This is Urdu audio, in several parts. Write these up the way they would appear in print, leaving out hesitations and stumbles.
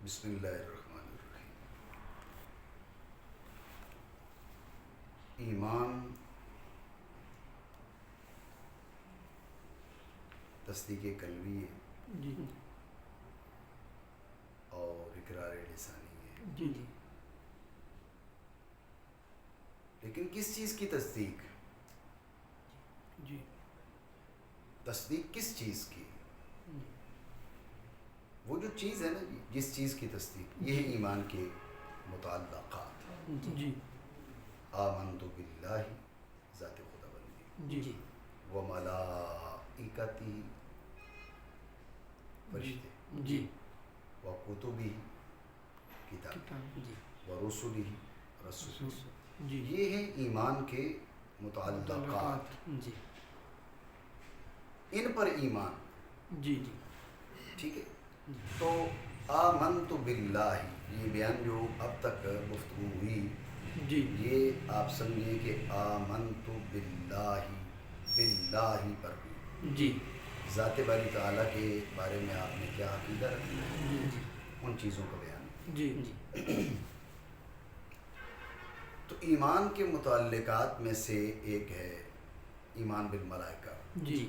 بسم اللہ الرحمن الرحیم۔ ایمان تصدیق قلبی ہے جی اور اقرار لسانی ہے، جی جی لیکن کس چیز کی تصدیق؟ جی تصدیق کس چیز کی؟ وہ جو چیز ہے نا جی، جس چیز کی تصدیق، یہ ہے ایمان کے متعلقات۔ جی آمنت باللہ ذات خدا بندی، جی و ملائکتی فرشتے، جی و کتبی کتاب، جی و رسلی رسول، جی یہ ہیں ایمان کے متعلقات۔ جی ان پر ایمان، جی جی ٹھیک ہے۔ تو آمنت باللہ، یہ بیان جو اب تک گفتگو ہوئی، جی یہ آپ سمجھیں کہ آمنت باللہ، باللہ پر ہوئی۔ جی ذات باری تعالیٰ کے بارے میں آپ نے کیا عقیدہ رکھنا ہے، جی ان چیزوں کا بیان۔ جی تو ایمان کے متعلقات میں سے ایک ہے ایمان بالملائکہ، جی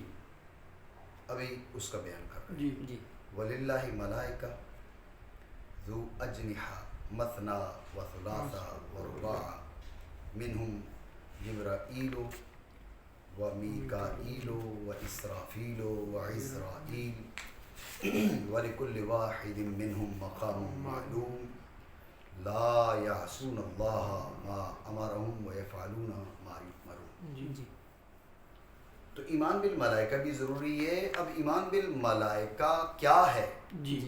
ابھی اس کا بیان کر رہے ہیں۔ جی جی وَلِلَّهِ مَلَائِكَةٌ ذُو أَجْنِحَةٍ مَثْنَىٰ وَثُلَاثَ وَرُبَاعَ مِنْهُمْ جِبْرَائِيلُ وَمِيكَائِيلُ وَإِسْرَافِيلُ وَعِزْرَائِيلُ وَلِكُلِّ وَاحِدٍ مِّنْهُمْ مَقَامٌ مَّعْلُومٌ لَا يَعْصُونَ اللَّهَ مَا أَمَرَهُمْ وَيَفْعَلُونَ مَا يُؤْمَرُونَ۔ جی جی تو ایمان بالملائکہ بھی ضروری ہے۔ اب ایمان بالملائکہ کیا ہے؟ جی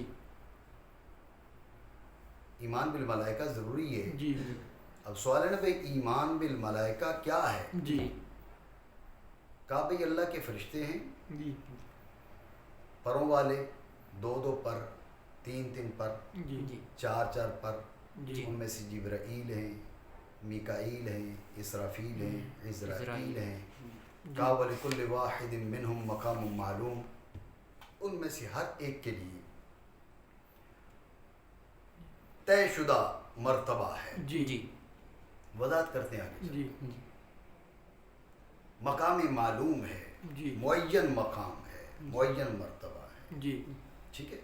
ایمان بالملائکہ ضروری ہے۔ جی اب سوال ہے نا بھائی، ایمان بالملائکہ کیا ہے؟ جی کہا بھائی اللہ کے فرشتے ہیں، جی پروں والے، 2 پر، 3 پر، جی جی 4 پر، جی ان میں سے جبرائیل ہیں، میکائیل ہیں، اسرافیل ہیں، عزرائیل ہیں۔ کہا وَلِكُلِّ وَاحِدٍ مِّنْهُمْ مَقَامٌ مَّعْلُومٌ، ان میں سے ہر ایک کے لیے طے شدہ مرتبہ ہے۔ جی جی وضاحت کرتے ہیں آگے۔ جی مقام معلوم ہے، جی معین مقام ہے، معین مرتبہ ہے، جی ٹھیک ہے۔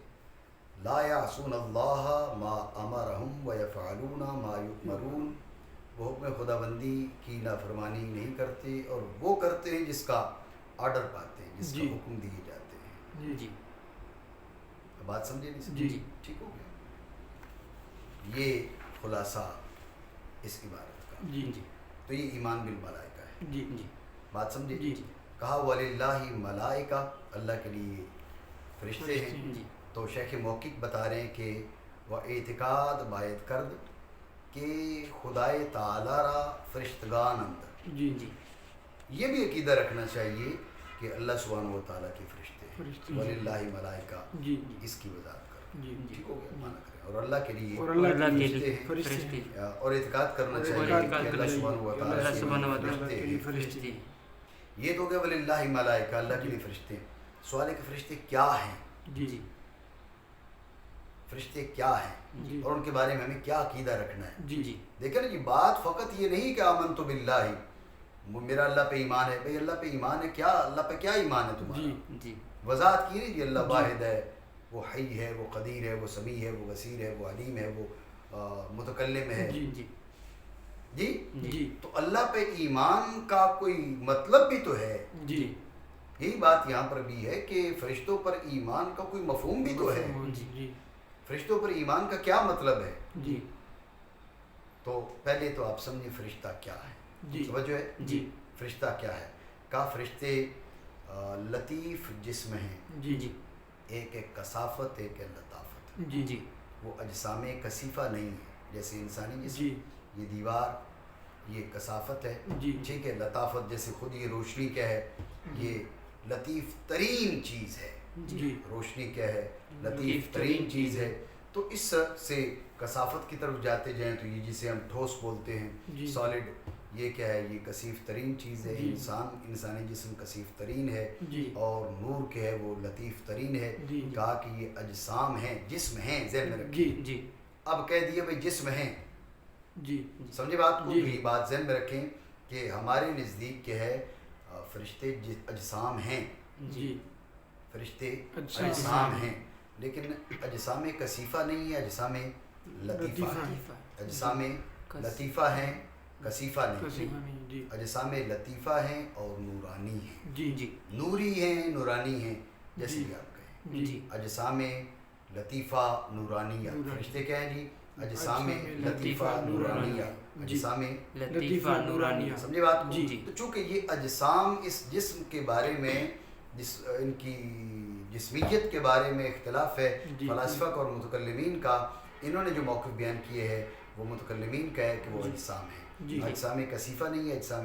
لا یعصون اللہ ما امرہم ویفعلون ما یؤمرون، وہ حکم خدا بندی کی نافرمانی نہیں کرتے اور وہ کرتے ہیں جس کا آرڈر پاتے ہیں، جس کا حکم دیے جاتے ہیں۔ جی جی اب بات سمجھے نہیں جی سمجھے؟ ٹھیک ہو گیا، یہ خلاصہ اس عبارت کا۔ جی جی تو یہ ایمان بالملائکہ ہے، جی جی بات سمجھے؟ جی جی کہا وَلِلَّهِ ملائکہ، اللہ کے لیے فرشتے ہیں۔ جی تو شیخ موقق بتا رہے ہیں کہ وہ اعتقاد باید کرد کہ خدائے تعالی را فرشتگان اندر، جی جی یہ بھی عقیدہ رکھنا چاہیے کہ اللہ سبحانہ و تعالیٰ کے فرشتے ہیں۔ فرشتے، وَلِلَّهِ ملائکہ، جی اس کی وضاحت کریں، جی ٹھیک ہو گیا، مانا کریں، اور اللہ کے لیے اور اللہ کے فرشتے ہیں، فرشتے اور اعتقاد کرنا اور چاہیے اعتقاد کہ اللہ کرنا سبحانہ و چاہیے کہ تعالیٰ اللہ کے سبحانہ و لیے تعالیٰ کے لیے فرشتے فرشتے ہیں۔ یہ تو گیا وَلِلَّهِ ملائکہ، اللہ کے لیے فرشتے ہیں۔ سوال ہے کہ فرشتے کیا ہیں؟ جی جی فرشتے کیا ہیں جی اور ان کے بارے میں ہمیں کیا عقیدہ رکھنا ہے؟ جی جی دیکھیں نا جی، بات فقط یہ نہیں کہ آمنت باللہ، میرا اللہ پہ ایمان ہے۔ بھئی اللہ پہ ایمان ہے، کیا اللہ پہ کیا ایمان ہے تمہارا؟ جی جی وضاحت کی نہیں جی، اللہ واحد ہے، وہ حی ہے، وہ قدیر ہے، وہ سمیع ہے، وہ بصیر ہے، وہ علیم ہے، وہ متکلم ہے۔ جی جی جی جی تو اللہ پہ ایمان کا کوئی مطلب بھی تو ہے۔ جی یہی بات یہاں پر بھی ہے کہ فرشتوں پر ایمان کا کوئی مفہوم بھی تو ہے۔ جی فرشتوں پر ایمان کا کیا مطلب ہے؟ جی تو پہلے تو آپ سمجھیں فرشتہ کیا ہے، جی توجہ ہے؟ جی فرشتہ کیا ہے؟ کہا فرشتے لطیف جسم ہیں، جی جی ایک ایک کثافت، ایک ہے لطافت۔ جی جی وہ اجسام کثیفہ نہیں ہے، جیسے انسانی جسم، جی یہ دیوار، یہ کثافت ہے، جی ٹھیک ہے۔ لطافت جیسے خود یہ روشنی کیا ہے، یہ لطیف ترین چیز ہے۔ جی روشنی کیا ہے؟ لطیف ترین چیز ہے۔ تو اس سے کثافت کی طرف جاتے جائیں تو یہ جسے ہم ٹھوس بولتے ہیں، جی سالڈ، یہ کیا ہے؟ یہ کثیف ترین چیز ہے، جی انسانی جسم کثیف ترین ہے، جی اور نور کے ہے وہ لطیف ترین ہے۔ جی کہا کہ یہ اجسام ہیں، جسم ہیں، ذہن میں رکھیں۔ جی جی اب کہہ دیے بھائی جسم ہیں، جی سمجھے بات کو؟ جی تو یہ بات ذہن میں رکھیں کہ ہمارے نزدیک کیا ہے، فرشتے اجسام ہیں، جی فرشتے اجسام اجسام ہیں۔ ہیں، لیکن اجسام کثیفہ نہیں ہے، اجسام لطیفہ لطیفہ ہے۔ ہے۔ اجسام لطیفہ ہیں، کثیفہ نہیں، کثیفہ نہیں، جی اجسام لطیفہ ہیں اور نورانی ہیں، جی جی نوری ہیں، نورانی ہیں، جیسے جی کہ آپ کہیں جی جی اجسام لطیفہ نورانیہ۔ نورانی۔ فرشتے کیا ہیں جی؟ اجسام اجسام لطیفہ نورانیہ، جی۔ اجسام لطیفہ نورانیہ۔ سمجھے بات کو؟ جی۔ تو چونکہ یہ اجسام اس جسم کے بارے میں ان کی جسمیت کے بارے میں اختلاف ہے، جی۔ فلاسفہ کا اور متکلمین کا، انہوں نے جو موقف بیان کیے ہیں وہ متکلمین کا ہے کہ وہ جی۔ اجسام جی۔ ہیں، اجسام کثیفہ نہیں ہے، اجسام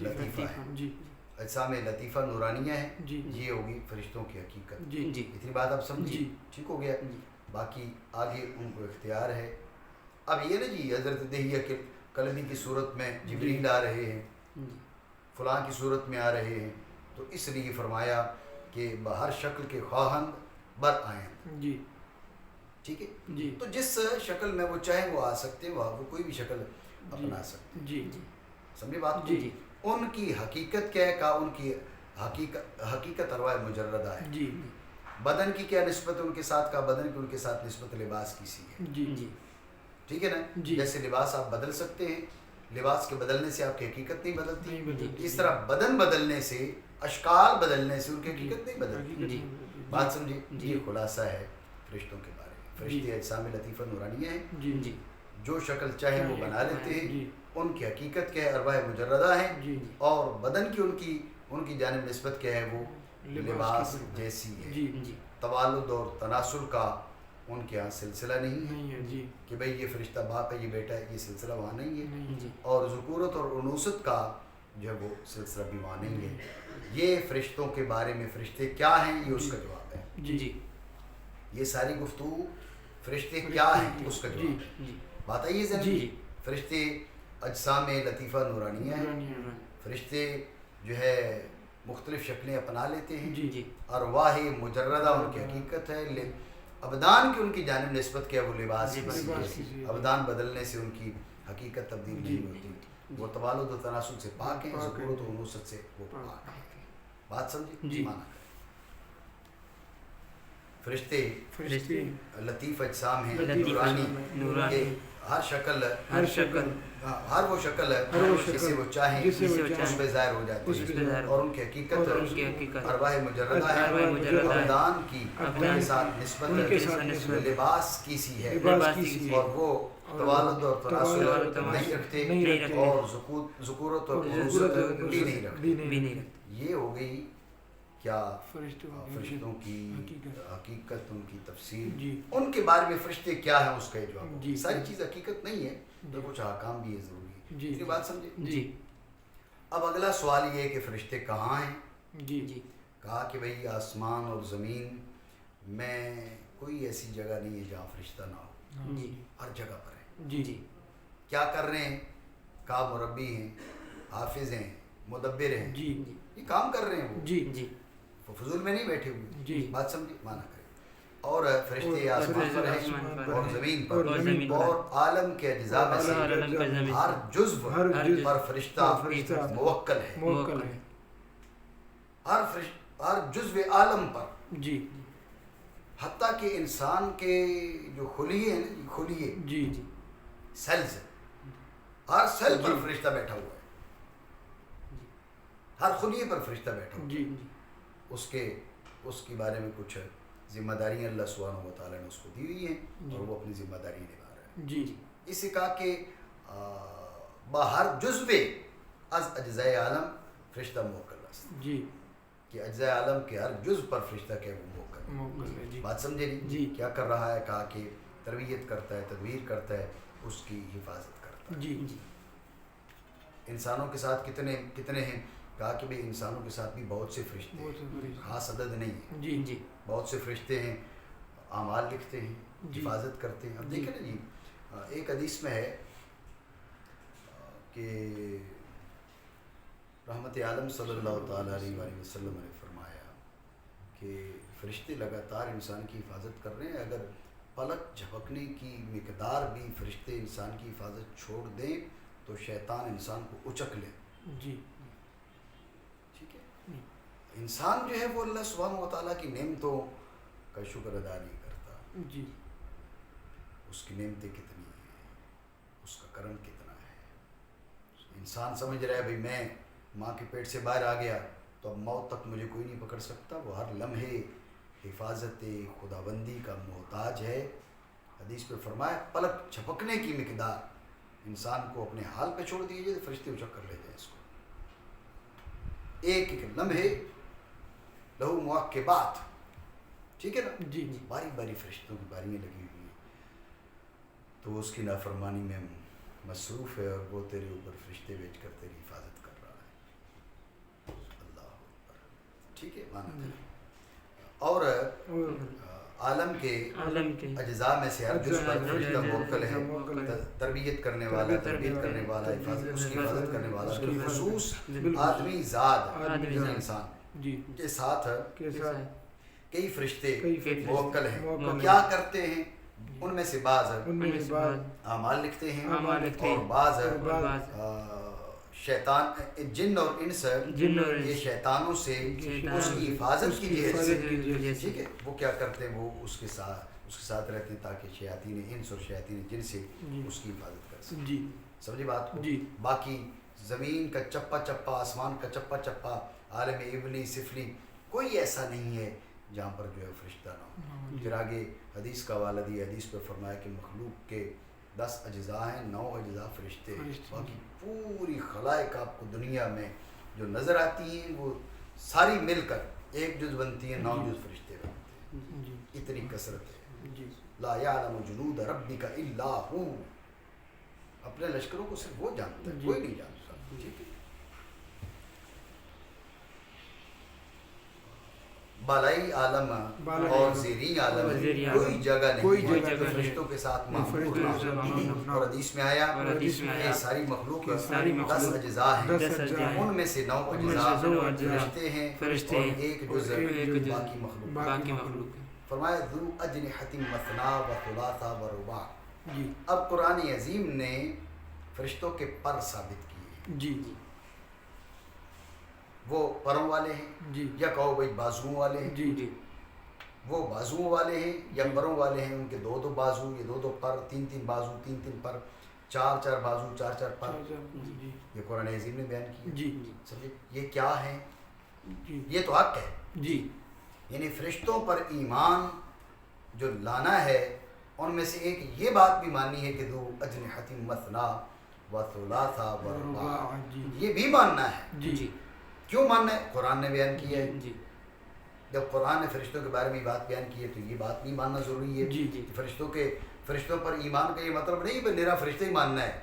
لطیفہ ہے، جی اجسام لطیفہ نورانیہ ہے۔ جی یہ ہوگی فرشتوں کی حقیقت۔ جی جی اتنی بات آپ سمجھیے، جی۔ ٹھیک ہو گیا؟ جی۔ باقی آگے ان کو اختیار ہے۔ اب یہ نا جی حضرت دہیہ کے کلبی کی صورت میں جبریل آ رہے ہیں، جی فلاں کی صورت میں آ رہے ہیں، تو اس لیے فرمایا کہ بہر شکل کے خواہند بر آئیں، جی ٹھیک ہے؟ جی تو جس شکل میں وہ چاہیں وہ آ سکتے ہیں، وہ کوئی بھی شکل اپنا سکتے ہیں، جی سمجھے بات کو؟ جی ان کی حقیقت کیا ہے؟ کہا ان کی حقیقت ارواح مجردہ ہے۔ جی بدن کی کیا نسبت ہے ان کے ساتھ؟ کا بدن کی ان کے ساتھ نسبت لباس کی سی ہے، جی جی ٹھیک ہے نا؟ جی۔ جیسے لباس آپ بدل سکتے ہیں، لباس کے بدلنے سے آپ کی حقیقت نہیں نہیں بدلتی، بدلتی۔ اس طرح بدن بدلنے سے، اشکال بدلنے سے ان کی حقیقت نہیں بدلتی۔ حقیقت جی۔ نہیں بدلتی۔ بات سمجھے؟ جی۔ یہ خلاصہ ہے فرشتوں کے بارے میں۔ فرشتے اجسام لطیفہ نورانیہ ہیں، جی جی جو شکل چاہیں وہ بنا لیتے ہیں، جی ان کی حقیقت کیا ہے؟ ارواح مجردہ ہیں، جی اور بدن کی ان کی جانب نسبت کیا ہے؟ وہ لباس کی طرف۔ جیسی ہے۔ جی جی توالد اور تناسل کا ان کے ہاں سلسلہ نہیں ہے نہیں ہے، جی کہ بھئی یہ فرشتہ باپ ہے، یہ بیٹا ہے، یہ سلسلہ وہاں نہیں ہے۔ نہیں جی اور ذکورت اور انوثت کا جو ہے وہ سلسلہ بھی وہاں نہیں ہے۔ یہ فرشتوں کے بارے میں فرشتے کیا ہیں، یہ اس کا جواب ہے۔ جی جی یہ ساری گفتگو فرشتے کیا ہیں اس کا جی جواب ہے۔ جی بات آئیے ذہن جی۔ میں؟ فرشتے اجسام لطیفہ نورانیہ ہیں، نورانی۔ فرشتے جو ہے مختلف شکلیں اپنا لیتے ہیں، جی جی ارواح مجردہ ان کی حقیقت ہے، ابدان کی ان کی جانب نسبت کیا وہ لباس کی سی لباس کی سی ہے، ہے۔ ابدان بدلنے سے ان کی حقیقت تبدیل جی۔ نہیں ہوتی، وہ توالد و تناسل سے پاک ہیں، پاک ہیں۔ ذکورت و انوثت سے وہ پاک ہیں۔ بات سمجھے؟ جی۔ مانا فرشتے فرشتے لطیف اجسام ہیں، لطیف نورانی، نورانی، یہ ہر شکل ہر شکل ہر وہ شکل ہے ہر وہ شکل جسے وہ چاہیں جسے وہ اس چاہیں پہ ظاہر ہو جاتی اس پہ ظاہر ہے، اور ان کی حقیقت اور ان کی حقیقت ارواح مجردہ ہے، ارواح مجردہ ہے، ابدان کی ابدان کے کی ساتھ نسبت ان کے ہے، ساتھ نسبت لباس کی سی ہے، لباس کی سی ہے، اور وہ توالد اور تناسل توالد اور تناسل نہیں رکھتے، نہیں رکھتے، اور ذکورت اور انوثت بھی نہیں رکھتے۔ بھی نہیں رکھتے۔ یہ ہو گئی کیا فرشتوں کی حقیقت۔ حقیقت، ان کی تفسیر، جی ان کے بارے میں فرشتے کیا ہیں اس کا یہ جواب۔ جی۔ ساری چیز حقیقت نہیں ہے، تو کچھ احکام بھی ہے ضروری ہے۔ جی۔ یہ بات سمجھے؟ جی اب اگلا سوال یہ ہے کہ فرشتے کہاں ہیں؟ جی جی کہا کہ بھئی آسمان اور زمین میں کوئی ایسی جگہ نہیں ہے جہاں فرشتہ نہ ہو، جی ہر جگہ پر ہے۔ جی جی کیا کر رہے ہیں؟ کہا مربی ہیں، حافظ ہیں، مدبر ہیں، جی یہ کام کر رہے ہیں وہ، جی جی وہ فضول میں نہیں بیٹھے ہوئے۔ جی بات سمجھے؟ مانا کریں۔ اور فرشتے اور آسمان پر آسمان ہیں پر اور ہیں، زمین اور پر، زمین پر اور عالم کے اجزاء میں سے عالم کے زمین ہر جزو ہر جزو پر فرشتہ فرشتہ موکل ہے، موکل ہے۔ ہر جزو عالم پر، جی حتیٰ کہ انسان کے جو خلیے ہیں نا، خلیے جی جی سیلز، ہر سیل پر جی۔ فرشتہ بیٹھا ہوا ہے، ہر خلیے پر فرشتہ بیٹھا ہوا ہے۔ جی اس کے بارے میں کچھ ذمہ داریاں اللہ سبحانہ و تعالیٰ نے اس کو دی ہوئی ہیں، اور وہ اپنی ذمہ داری نبھا رہا ہے۔ جی اسے کہا کہ باہر جزو از اجزائے عالم فرشتہ موکل است، جی کہ اجزائے عالم کے ہر جزو پر فرشتہ کیا وہ موکل ہے۔ موکل ہے۔ جی بات سمجھے نہیں؟ جی۔ کیا کر رہا ہے؟ کہا کہ تربیت کرتا ہے، تدبیر کرتا ہے، اس کی حفاظت کرتا ہے۔ جی جی انسانوں کے ساتھ کتنے ہیں؟ کہا کہ بھئی انسانوں کے ساتھ بھی بہت سے فرشتے بہت سے ہیں، فرشتے۔ خاص عدد نہیں ہے، جی جی بہت سے فرشتے ہیں، اعمال لکھتے ہیں، جی۔ حفاظت کرتے ہیں. اب جی۔ دیکھیں نا جی، ایک حدیث میں ہے کہ رحمت عالم صلی اللہ تعالیٰ علیہ وآلہ وسلم نے فرمایا کہ فرشتے لگاتار انسان کی حفاظت کر رہے ہیں. اگر پلک جھپکنے کی مقدار بھی فرشتے انسان کی حفاظت چھوڑ دیں تو شیطان انسان کو اچک لے. جی ٹھیک ہے، انسان جو ہے وہ اللہ سبحانہ و تعالیٰ کی نعمتوں کا شکر ادا نہیں کرتا. جی اس کی نعمتیں کتنی ہیں، اس کا کرم کتنا ہے. انسان سمجھ رہا ہے بھئی میں ماں کے پیٹ سے باہر آ گیا تو اب موت تک مجھے کوئی نہیں پکڑ سکتا. وہ ہر لمحے حفاظت خداوندی کا محتاج ہے. حدیث پہ فرمایا پلک جھپکنے کی مقدار انسان کو اپنے حال پہ چھوڑ دیجیے تو فرشتے اچک کر لیتے ہیں اس کو. ایک ایک لمحے لہو معقبات، ٹھیک ہے نا، جی باری باری فرشتوں کی باریاں لگی ہوئی ہیں. تو اس کی نافرمانی میں مصروف ہے اور وہ تیرے اوپر فرشتے بھیج کر تیری حفاظت کر رہا ہے. اللہ اکبر. ٹھیک ہے مانا. اور عالم کے اجزاء میں سے ہر جز پر فرشتہ موکل ہے، تربیت کرنے والا، تربیت کرنے والا، حفاظت اس کی حفاظت کرنے والا. بالخصوص آدمی ذات انسان جی کے ساتھ کئی فرشتے موکل ہیں. موکل کیا کرتے ہیں؟ ان میں سے بعض ان میں سے بعض اعمال لکھتے ہیں اعمال لکھتے ہیں، اور بعض بعض شیطان جن اور انس یہ شیطانوں سے اس کی حفاظت کی جہت سے، ٹھیک ہے، وہ کیا کرتے ہیں، وہ اس کے ساتھ رہتے ہیں تاکہ شیاطین انس اور شیاطین جن سے اس کی حفاظت کر سکیں. جی سمجھے بات کو؟ جی. باقی زمین کا چپا چپا، آسمان کا چپا چپا، عالم ابلی سفلی، کوئی ایسا نہیں ہے جہاں پر جو ہے فرشتہ نہ ہو. پھر آگے حدیث کا حوالہ دیا. حدیث پہ فرمایا کہ مخلوق کے 10 اجزاء ہیں، 9 اجزاء فرشتے ہیں. باقی پوری خلائق آپ کو دنیا میں جو نظر آتی ہیں وہ ساری مل کر ایک جز بنتی ہیں، 9 جز فرشتے بنتے ہیں. جی اتنی کثرت ہے. جی لا یعلم جنود ربک الا ہو. اپنے لشکروں کو صرف وہ جانتا ہے، کوئی نہیں جانتا. ٹھیک ہے. بالائی عالم اور زیریں عالم کوئی جگہ نہیں ہے فرشتوں کے ساتھ معمول ہونا. اور حدیث میں آیا کہ ساری مخلوق 10 اجزاء ہیں، ان میں سے 9 اجزاء فرشتے ہیں اور ایک جز باقی مخلوق. فرمایا ذو اجنحۃ مثنی و ثلاث و رباع. اب قرآن عظیم نے فرشتوں کے پر ثابت کیے. جی وہ پروں والے ہیں جی یا کہو بھائی بازوؤں والے ہیں. جی وہ بازوؤں والے ہیں یا پروں والے ہیں. ان کے 2 بازو، یہ 2 پر، 3 بازو، 3 پر، 4 بازو، 4 پر. جی یہ قرآن عظیم نے بیان کیا. جی سمجھے یہ کیا ہے؟ جی یہ تو حق ہے. جی یعنی فرشتوں پر ایمان جو لانا ہے ان میں سے ایک یہ بات بھی ماننی ہے کہ ذو اجنحۃ مثنی و ثلاث و رباع، یہ بھی ماننا ہے. جی کیوں ماننا ہے؟ قرآن نے بیان کیا ہے. جی جب قرآن نے فرشتوں کے بارے میں بات بیان کی ہے تو یہ بات نہیں ماننا ضروری ہے. جی فرشتوں پر ایمان کا یہ مطلب نہیں کہ میرا فرشتہ ہی ماننا ہے،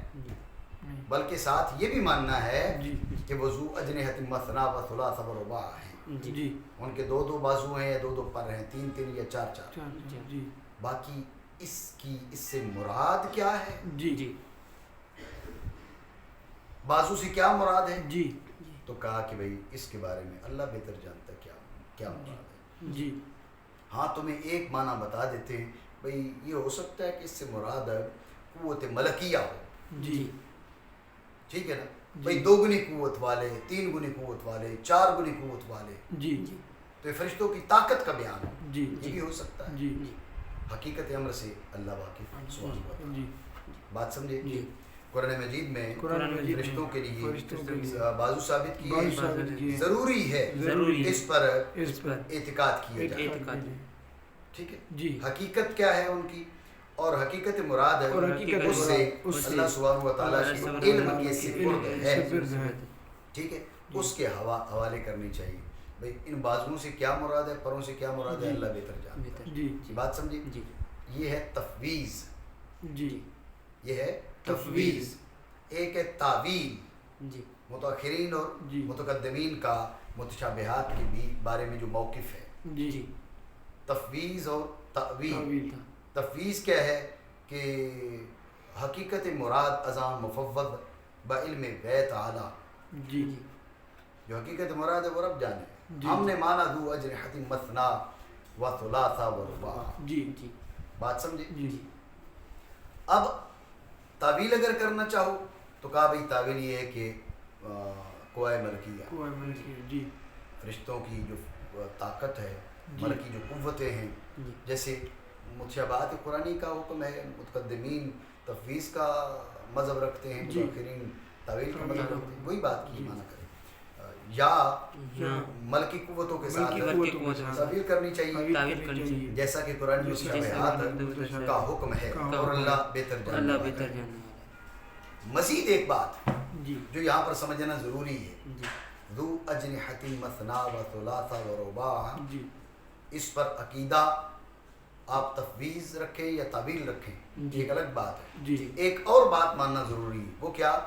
بلکہ ساتھ یہ بھی ماننا ہے کہ وہ ذو اجنحۃ مثنی و ثلاث و رباع ہیں. جی ان کے 2 بازو ہیں یا 2 پر ہیں، 3 یا 4. جی باقی اس سے مراد کیا ہے؟ جی بازو سے کیا مراد ہے؟ جی تو کہا کہ بھئی اس کے بارے میں اللہ بہتر جانتا ہے کیا مراد ہے. جی ہاں تمہیں ایک معنی بتا دیتے ہیں. بھئی یہ ہو سکتا ہے کہ اس سے مراد قوت ملکیہ ہو. جی ٹھیک ہے نا. بھئی 2 گنی قوت والے، 3 گنی قوت والے، 4 گنی قوت والے. جی تو یہ فرشتوں کی طاقت کا بیان ہو. جی یہ بھی ہو سکتا ہے. جی حقیقت امر سے اللہ واقف سبحانہ و تعالیٰ. جی بات سمجھے؟ جی قرآن مجید میں فرشتوں کے فرشتوں کے لیے لیے بازو ثابت ثابت کیے. کیے. ضروری ہے اس پر اعتقاد کیا جائے. اعتقاد. ٹھیک ہے. جی حقیقت کیا ہے ان کی، اور حقیقت مراد ہے اور حقیقت اس سے اللہ سبحانہ و تعالیٰ اللہ کی سبحانہ علم وتعالیٰ کے کی سپرد ہے. ہے. ٹھیک ہے. اس کے حوالے کرنی چاہیے. بھئی ان بازوؤں سے کیا مراد ہے، پروں سے کیا مراد ہے، اللہ بہتر جانتا ہے. جی بات سمجھی؟ جی یہ ہے تفویض. جی یہ ہے تفویض. ایک ہے تعویل. جی متأخرین اور جی متقدمین کا متشابہات کے بھی بارے میں جو موقف ہے. جی تفویض اور تأویل. تفویض کیا ہے کہ حقیقت مراد ازاں مفوض بعلم غیب تعالی. جی جو حقیقت مراد ہے وہ رب جانے. جی. ہم نے مانا ذو اجنحۃ مثنا و ثلاث و رباع. جی جی بات سمجھے؟ جی اب تعویل اگر کرنا چاہو تو کہا بھئی تعویل یہ ہے کہ قوائے ملکیہ، کوئی ملکی. جی فرشتوں کی جو طاقت ہے، جی. ملکی جو قوتیں ہیں، جی جیسے متشابہات قرآنی کا حکم ہے، متقدمین تفویض کا مذہب رکھتے ہیں، جی. متاخرین تعویل کا تعویل. مذہب رکھتے ہیں. وہی بات کی جی. مانا کرے یا یا ملکی قوتوں کے ساتھ ملکی قوتوں قوتوں کے کے ساتھ تعویل کرنی چاہیے، تعویل کرنی چاہیے. جیسا کہ قرآن میں جیسا متشابہات کا حکم ہے کا اور حکم اللہ بہتر جاننے اللہ والا بہتر ہے. جاننے والا مزید ایک بات جی جو یہاں پر سمجھنا ضروری ہے، ہے. جی ذو اجنحۃ مثنا و ثلاث و رباع، جی اس پر عقیدہ آپ تفویض رکھیں یا تعویل رکھیں جی. ایک الگ بات ہے. جی ایک اور بات ماننا ضروری ہے، وہ کیا؟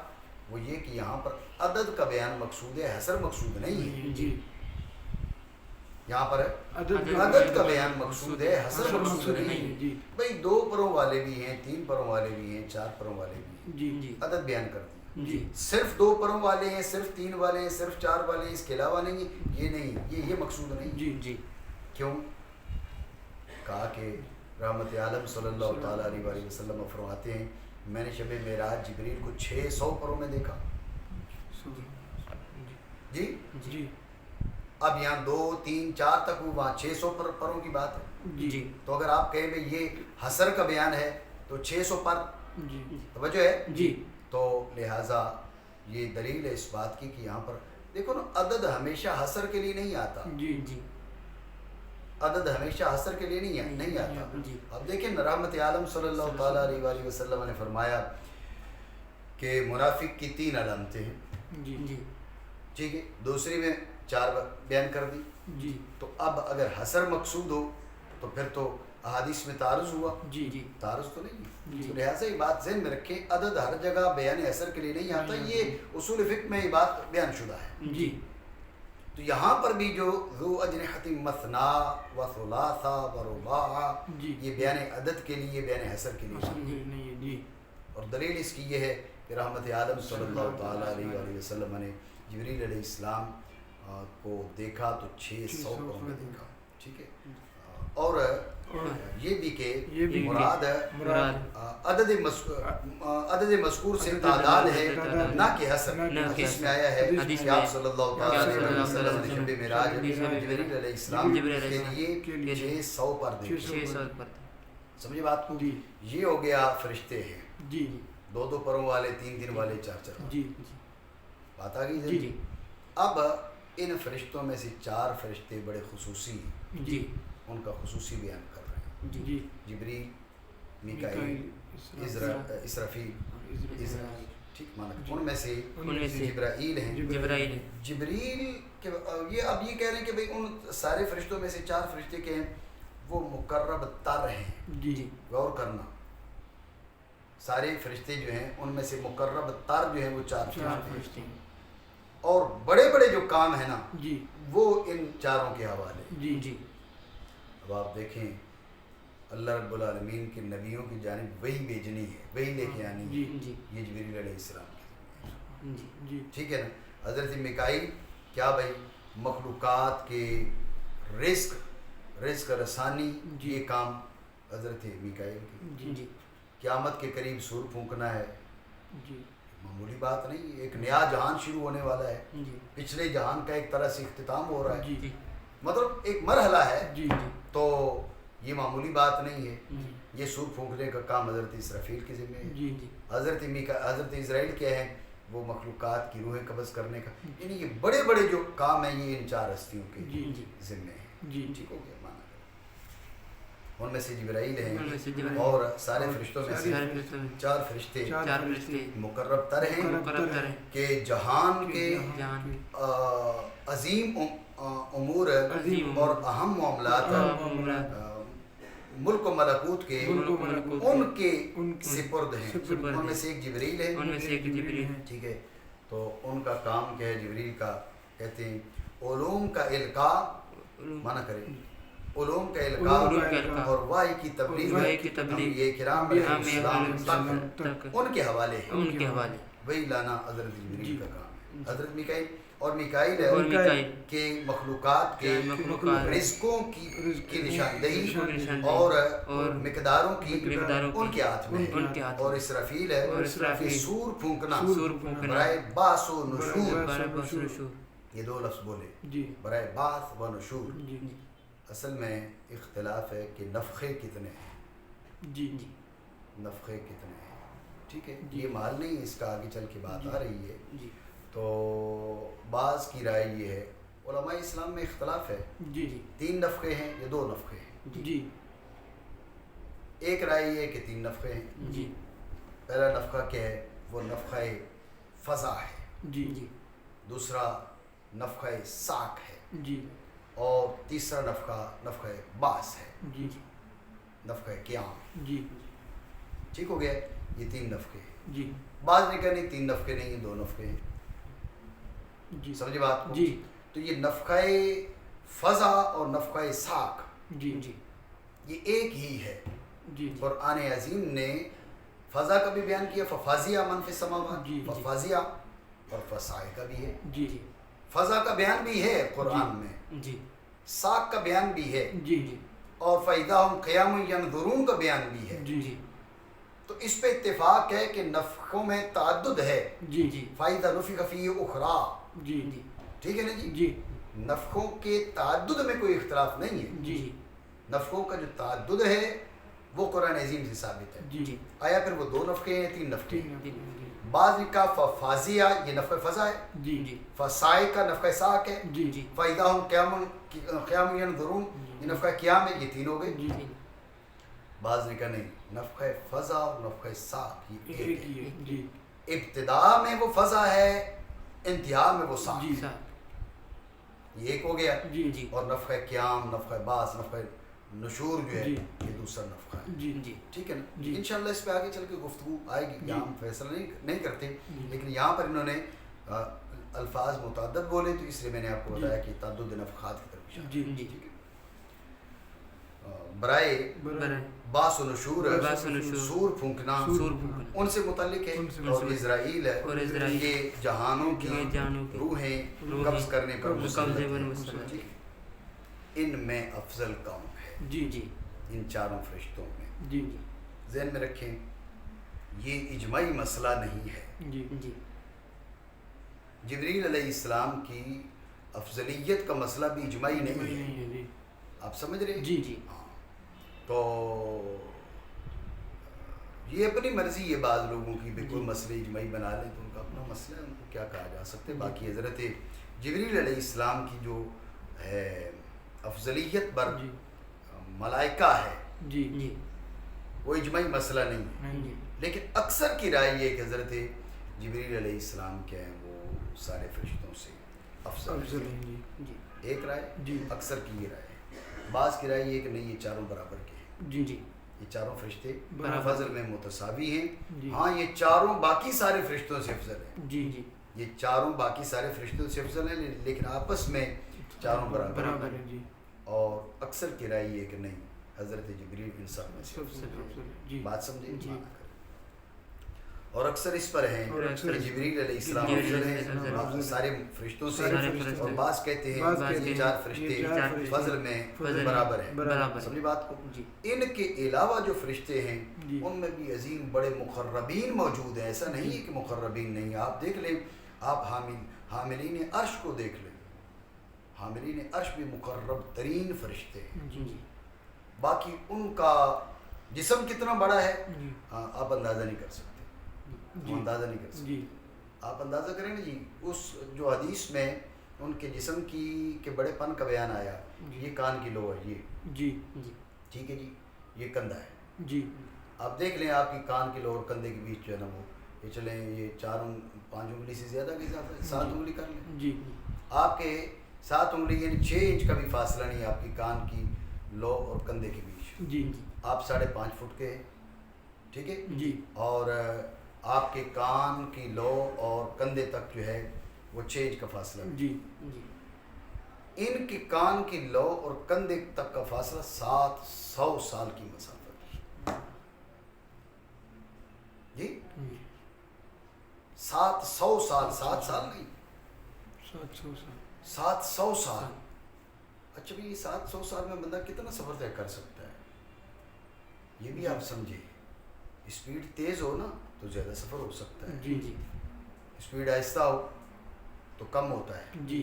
وہ یہ کہ یہاں پر عدد کا بیان مقصود ہے، حصر مقصود نہیں ہے. جی یہاں پر عدد عدد کا بیان مقصود ہے، حصر حصر مقصود مقصود نہیں نہیں ہے. ہے. جی بھئی 2 پروں والے بھی ہیں، 3 پروں والے بھی ہیں، 4 پروں والے بھی ہیں، جی جی عدد بیان کر دی. جی صرف 2 پروں والے ہیں، صرف 3 والے ہیں، صرف 4 والے ہیں، اس کے علاوہ نہیں ہے، یہ نہیں، یہ مقصود نہیں. جی جی کیوں؟ کہا کہ رحمت عالم صلی اللہ تعالیٰ علیہ وآلہ وسلم فرماتے ہیں میں نے شب معراج جبریل کو 600 پروں میں دیکھا. جی جی اب یہاں 2 3 4 تک وہ وہاں 600 پروں کی بات ہے. جی تو اگر آپ کہیں بھئی یہ حصر کا بیان ہے تو 600 پر جی توجہ ہے. جی تو لہٰذا یہ دلیل ہے اس بات کی کہ یہاں پر دیکھو نا، عدد ہمیشہ حصر کے لیے نہیں آتا. جی جی عدد ہمیشہ حصر کے لیے نہیں آتا. جی. اب دیکھیں رحمت عالم صلی اللہ تعالیٰ علیہ وآلہ وسلم نے فرمایا کہ منافق کی 3 علامتیں ہیں. جی جی ٹھیک ہے، دوسری میں 4 بیان کر دی. جی تو اب اگر حصر مقصود ہو تو پھر تو احادیث میں تعارض ہوا. جی جی تعارض تو نہیں ہے. جی. تو لہٰذا یہ بات ذہن میں رکھیں، عدد ہر جگہ بیان حصر کے لیے نہیں آتا. یہ اصول فقہ میں یہ بات بیان شدہ ہے. جی تو یہاں پر بھی جو ذو اجنحۃ مثنا و ثلاث و رباع، جی یہ بیان عدد کے لیے، بیان حصر کے لیے. نہیں ہے. جی اور دلیل اس کی یہ ہے کہ رحمت عالم صلی اللہ تعالیٰ علیہ وآلہ وسلم نے جبریل علیہ السلام کو دیکھا تو 600 پروں میں دیکھا. ٹھیک ہے. اور یہ بھی کہ یہ بھی مراد مراد عدد مذکور سے تعداد ہے، نہ کہ حصر. نہ کہ حدیث میں آیا ہے حدیث کہ میں آپ صلی اللہ تعالیٰ علیہ وسلم نے شب معراج جبریل جبریل علیہ السلام علیہ کے لیے 600 پر دیکھے. 600 پر سمجھے بات کو؟ جی یہ ہو گیا فرشتے ہیں، جی 2 پروں والے، 3 والے، 4 والے. جی بات آ گئی. جی اب ان فرشتوں میں سے 4 فرشتے بڑے خصوصی ہیں، جی ان کا خصوصی بیان کر رہے ہیں. جی جی جبریل، میکائیل، اسرافیل، اسرائیل. ٹھیک مانا ان میں سے جبرائیل ہیں. جبرائیل جبریل کے یہ اب یہ کہہ رہے ہیں کہ بھئی ان سارے فرشتوں میں سے 4 فرشتے کے ہیں وہ مقرب تر ہیں. جی غور کرنا، سارے فرشتے جو ہیں ان میں سے مقرب تر جو ہیں وہ 4 فرشتے ہیں. اور بڑے بڑے جو کام ہیں نا جی وہ ان 4 کے حوالے. جی جی اب آپ دیکھیں اللہ رب العالمین کے نبیوں کی جانب وہی بھیجنی ہے، وہی لے کے آنی ہے. جی جی یہ جبریل علیہ السلام کی ذمہ ہے. جی جی ٹھیک ہے نا. حضرت میکائیل کیا بھائی مخلوقات کے رزق رسانی، یہ کام حضرت میکائیل کی. جی قیامت کے قریب سور پھونکنا ہے، جی معمولی بات نہیں. ایک نیا جہان شروع ہونے والا ہے، جی پچھلے جہان کا ایک طرح سے اختتام ہو رہا ہے. جی جی مطلب ایک مرحلہ ہے. جی تو یہ معمولی بات نہیں ہے. جی یہ سور پھونکنے کا کام حضرت اسرافیل کے ذمہ ہے. جی حضرت اسرائیل کیا ہے؟ وہ مخلوقات کی روحیں قبض کرنے کا. یعنی یہ بڑے بڑے جو کام ہیں یہ ان 4 ہستیوں کے جی ذمہ ہیں. جی ٹھیک ہو گیا مانا. ان میں سے جبرائیل ان میں سے ہیں جبرائیل اور سارے فرشتوں میں سے سارے فرشتوں میں 4 فرشتے 4 فرشتے مقرب تر ہیں مقرب تر ہیں کہ جہان کے جہان عظیم امور عظیم اور اہم معاملات معاملات ملک و ملکوت کے ملک و ملکوت ان کے ان کے سپرد ہیں. سپرد ان میں ہیں. سے ایک جبریل ہے. ان میں سے ایک جبریل ہے. ٹھیک ہے. تو ان کا کام کیا ہے؟ جبریل کا کہتے ہیں علوم کا القاء، مانا کرے علوم کا علوم کا القاء القاء اور وحی کی تبلیغ وحی کی تبلیغ یہ کرام انبیاء علیہ علیہ السلام السلام تک تک ان کے حوالے ہے، ان کے حوالے وہی لانا حضرت جی۔ جبریل کا کام ہے۔ حضرت میکائیل اور میکائیل اور ہے میکائیل کہ مخلوقات کے مخلوقات رزقوں کی نشاندہی نشاندہی اور مقداروں کی مقداروں ان کے ہاتھ میں ان کے ہے، ہاتھ اور میں، اسرافیل ہے اور اسرافیل کہ سور پھونکنا سور پھونکنا، برائے باس و نشور، برائے بس نشور، یہ دو لفظ بولے، جی برائے باس و نشور۔ جی اصل میں اختلاف ہے کہ نفخے کتنے ہیں، جی نفخے کتنے ہیں، ٹھیک ہے، جی۔ یہ محل نہیں، اس کا آگے چل کے بات آ رہی ہے۔ جی تو بعض کی رائے یہ ہے، علماء اسلام میں اختلاف ہے، جی 3 نفخے ہیں یا 2 نفخے ہیں۔ جی ایک رائے یہ ہے کہ 3 نفخے ہیں۔ جی پہلا نفخہ کیا ہے؟ وہ نفخہ فضا ہے، جی جی دوسرا نفخہ ساک ہے، جی اور تیسرا نفخہ باس ہے، جی نفخہ قیام۔ جی ٹھیک ہو گیا، یہ 3 نفخے ہیں۔ جی بعض نے کہا نہیں 3 نفخے نہیں، 2 نفخے ہیں، جی سمجھے بات کو؟ جی تو یہ نفخہ فضا اور نفخہ ساک جی جی یہ ایک ہی ہے۔ جی قرآن عظیم نے فضا کا بھی بیان کیا، ففازیہ من فی السماوات، جی، جی۔ ففازیہ اور فسائے کا بھی ہے، جی فضا کا بیان بھی ہے قرآن میں، جی ساک کا بیان بھی ہے، جی اور فَإِذَا هُمْ قِيَامٌ يَنظُرُونَ کا بیان بھی ہے۔ جی جی تو اس پہ اتفاق ہے کہ نفخوں میں تعدد ہے، جی جی فَإِذَا نُفِخَ فِيهِ أُخْرَى، جی جی ٹھیک ہے نا جی؟ جی نفخوں کے تعدد میں کوئی اختلاف نہیں ہے، جی نفخوں کا جو تعدد ہے وہ قرآن عظیم سے ثابت ہے۔ جی آیا پھر وہ 2 نفخے ہیں، 3 نفخے ہیں؟ جی بعض نے کہا ففازیہ یہ نفخہ فضا ہے، جی جی فسائے کا نفخہ ساک ہے، جی جی فَإِذَا هُمْ قِيَامٌ يَنظُرُونَ یہ نفخہ قیام ہے، یہ 3 ہو گئے۔ جی بعض نے کہا نہیں، نفخہ فضا اور نفخہ ساک یہ ایک ایک ہے، ہی ہے، جی ابتدا میں وہ فضا ہے، انتہا میں وہ ساک جی ہے، ساتھ یہ ایک ہو گیا۔ جی جی اور نفخہ قیام، نفخہ باس، نفخہ نشور جو ہے جی۔ یہ دوسرا نفخہ ہے، جی جی ٹھیک ہے نا؟ جی۔ انشاءاللہ اس پہ آگے چل کے گفتگو آئے گی، جی۔ یہاں ہم فیصلہ نہیں کرتے، جی۔ لیکن یہاں پر انہوں نے الفاظ متعدد بولے، تو اس لیے میں نے آپ کو جی۔ بتایا کہ تعدد نفخات کی طرف اشارہ۔ جی جی برائے برائے باس و نشور، باس و نشور، سور پھونکنا، سور پھونکنا، ان سے متعلق ہے، ان سے اور اسرائیل ہے، اور اسرائیل، یہ جہانوں کی یہ جہانوں کی روحیں روحیں قبض کرنے پر قبض مسلط قبضے پر ہیں۔ مسلط ٹھیک ہے؟ ان میں افضل کون ہے؟ جی جی ان 4 فرشتوں میں جی ذہن میں رکھیں، یہ اجماعی مسئلہ نہیں ہے۔ جی جی جبریل علیہ السلام کی افضلیت کا مسئلہ بھی اجماعی نہیں ہے، ہے جی آپ سمجھ رہے ہیں؟ جی جی ہاں۔ تو یہ اپنی مرضی ہے بعض لوگوں کی، بھی کوئی مسئلہ اجماعی بنا لیں تو ان کا اپنا مسئلہ ہے، ان کو کیا کہا جا سکتے۔ باقی حضرت جبریل علیہ السلام کی جو ہے افضلیت بر جی ملائکہ ہے، جی جی وہ اجماعی مسئلہ نہیں ہے، ہاں جی لیکن اکثر کی رائے یہ ہے کہ حضرت جبریل علیہ السلام کیا ہیں وہ سارے فرشتوں سے افضل افضل ہیں۔ ہیں جی جی ایک رائے، جی اکثر کی یہ رائے ہے۔ بعض کی رائے یہ ہے کہ نہیں، یہ 4 برابر کے ہیں، جی جی یہ 4 فرشتے برابر فضل میں متساوی ہیں۔ جی ہاں یہ 4 باقی سارے فرشتوں سے افضل ہیں، جی جی یہ 4 باقی سارے فرشتوں سے افضل ہیں، لیکن آپس میں 4 برابر ہیں۔ برابر ہے جی اور اکثر کی رائے یہ ہے کہ نہیں، حضرت جبریل ان سب میں سے سب سے افضل ہے جی بات سمجھے؟ جی۔ معنی کریں۔ اور اکثر اس پر ہیں اور اکثر کہ جبریل علیہ السلام جبریل افضل علیہ ہیں السلام سارے فرشتوں سے، سارے فرشتوں اور سے، بعض کہتے ہیں بعض کہ کہتے یہ ہیں 4 فرشتے یہ 4 فرشتے فضل میں فضل برابر ہیں۔ برابر سمجھی بات کو؟ جی ان کے علاوہ جو فرشتے ہیں جی ان میں بھی عظیم بڑے مقربین موجود ہیں، ایسا نہیں ہے کہ مقربین نہیں، آپ دیکھ لیں، آپ حاملین عرش کو دیکھ لیں، حاملین عرش بھی مقرب ترین فرشتے ہیں۔ جی جی باقی ان کا جسم کتنا بڑا ہے جی آپ اندازہ نہیں کر سکتے، جی ہم اندازہ نہیں کر سکتے۔ جی آپ اندازہ کریں نا جی، اس جو حدیث میں ان کے جسم کی کے بڑے پن کا بیان آیا، یہ کان کی لو ہے، یہ جی جی ٹھیک ہے جی، یہ کندھا ہے، جی آپ دیکھ لیں آپ کی کان کی لو اور کندھے کے بیچ جو ہے نا وہ یہ چلیں، یہ 5 انگلی سے زیادہ کے حساب سے 7 انگلی کر لیں، جی آپ کے 7 انگلی یعنی 6 انچ کا بھی فاصلہ نہیں ہے آپ کی کان کی لو اور کندھے کے بیچ، جی آپ 5.5 فٹ کے ہیں، ٹھیک ہے، جی اور آپ کے کان کی لو اور کندھے تک جو ہے وہ 6 انچ کا فاصلہ ہے۔ جی جی ان کے کان کی لو اور کندھے تک کا فاصلہ 700 سال کی مسافت. جی 700 سال، 7 سال نہیں، 700 سال. 700 سال. اچھا بھائی 700 سال میں بندہ کتنا سفر طے کر سکتا ہے؟ یہ بھی آپ سمجھے. اسپیڈ تیز ہو نا تو زیادہ سفر ہو سکتا ہے، جی جی اسپیڈ آہستہ ہو تو کم ہوتا ہے. جی